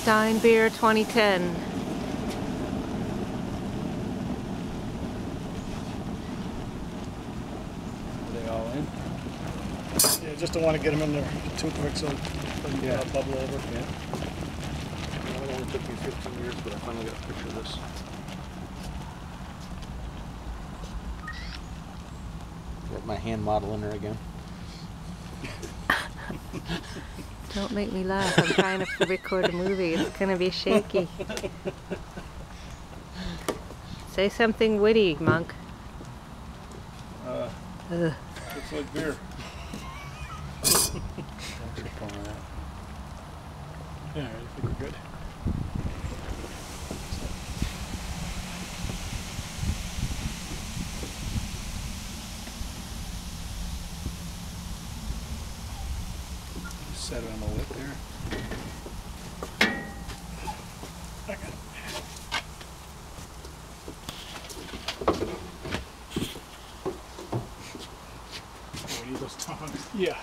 Stein Beer 2010. Are they all in? Yeah, just don't want to get them in there too quick so it doesn't bubble over. Yeah. Well, it only took me 15 years, but I finally got a picture of this. Got my hand model in there again. Don't make me laugh. I'm trying to record a movie. It's gonna be shaky. Say something witty, Monk. Looks like beer. Thanks for pulling that. Yeah, I think we're good. Set it on the lip there. I got it. Oh, we need those tongs. Yeah.